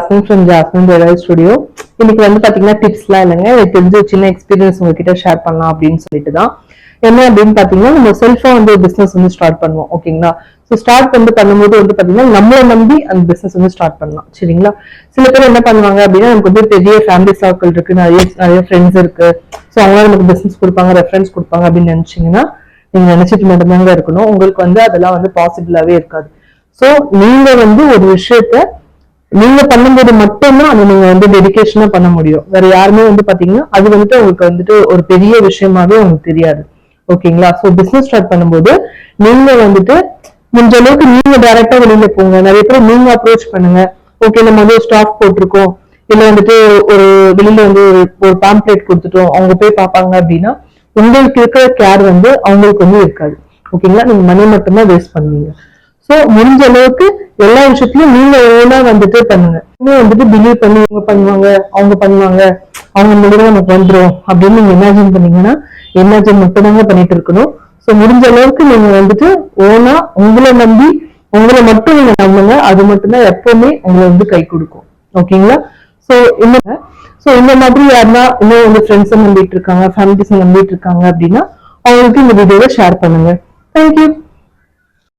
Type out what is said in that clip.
from Jasmine Jewelry Studio. இன்னைக்கு வந்து பாத்தீங்கன்னா டிப்ஸ்லாம் இல்லைங்க, எனக்கு தெரிஞ்ச சின்ன எக்ஸ்பீரியன்ஸ் உங்ககிட்ட ஷேர் பண்ணலாம் அப்படின்னு சொல்லிட்டு தான். என்ன அப்படின்னு பாத்தீங்கன்னா, நம்ம செல்ஃபா வந்து பிசினஸ் வந்து ஸ்டார்ட் பண்ணுவோம். ஓகேங்களா? ஸோ ஸ்டார்ட் வந்து பண்ணும்போது வந்து பாத்தீங்கன்னா நம்மளை நம்பி அந்த பிசினஸ் வந்து ஸ்டார்ட் பண்ணலாம். சரிங்களா? சில பேர் என்ன பண்ணுவாங்க அப்படின்னா, நமக்கு வந்து பெரிய ஃபேமிலி சர்க்கிள் இருக்கு, நிறைய நிறைய ஃப்ரெண்ட்ஸ் இருக்கு, ஸோ அவங்க நமக்கு பிசினஸ் கொடுப்பாங்க, ரெஃபரன்ஸ் கொடுப்பாங்க அப்படின்னு நினைச்சீங்கன்னா நீங்க நினைச்சிட்டு மட்டும்தாங்க இருக்கணும். உங்களுக்கு வந்து அதெல்லாம் வந்து பாசிபிளாவே இருக்காது. ஸோ நீங்க வந்து ஒரு விஷயத்த நீங்க பண்ணும்போது மட்டும்தான் அதை நீங்க வந்து டெடிகேஷனா பண்ண முடியும். வேற யாருமே வந்து பாத்தீங்கன்னா அது வந்துட்டு உங்களுக்கு வந்துட்டு ஒரு பெரிய விஷயமாவே உங்களுக்கு தெரியாது. ஓகேங்களா? சோ பிசினஸ் ஸ்டார்ட் பண்ணும்போது நீங்க வந்துட்டு முடிஞ்ச அளவுக்கு நீங்க டைரக்டா வெளியில போங்க. நிறைய பேர் நீங்க அப்ரோச் பண்ணுங்க. ஓகே, நம்ம வந்து ஸ்டாக் போட்டிருக்கோம், இல்ல வந்துட்டு ஒரு வெளியில வந்து ஒரு பாம்ப்ளேட் கொடுத்துட்டோம், அவங்க போய் பார்ப்பாங்க அப்படின்னா உங்களுக்கு இருக்கிற கேர் வந்து அவங்களுக்கு வந்து இருக்காது. ஓகேங்களா? நீங்க மணி மட்டும்தான் வேஸ்ட் பண்ணுவீங்க. சோ முடிஞ்ச அளவுக்கு எல்லா விஷயத்திலயும் நீங்க ஓனா வந்துட்டு பண்ணுங்க. வந்துட்டு பிலீவ் பண்ணி இவங்க பண்ணுவாங்க, அவங்க பண்ணுவாங்க, அவங்க மூலியமா நமக்கு வந்துடும் அப்படின்னு நீங்க இமேஜின் பண்ணீங்கன்னா இமேஜின் மட்டும்தாங்க பண்ணிட்டு இருக்கணும். சோ முடிஞ்ச அளவுக்கு நீங்க வந்துட்டு ஓனா உங்களை நம்பி உங்களை மட்டும் நீங்க நம்புங்க. அது மட்டும்தான் எப்பவுமே உங்களை வந்து கை கொடுக்கும். ஓகேங்களா? சோ இந்த மாதிரி யாருன்னா இன்னும் உங்க ஃப்ரெண்ட்ஸ் நம்பிட்டு இருக்காங்க, ஃபேமிலிஸ் நம்பிட்டு இருக்காங்க அப்படின்னா அவங்களுக்கு இந்த வீடியோவை ஷேர் பண்ணுங்க. தேங்க்யூ.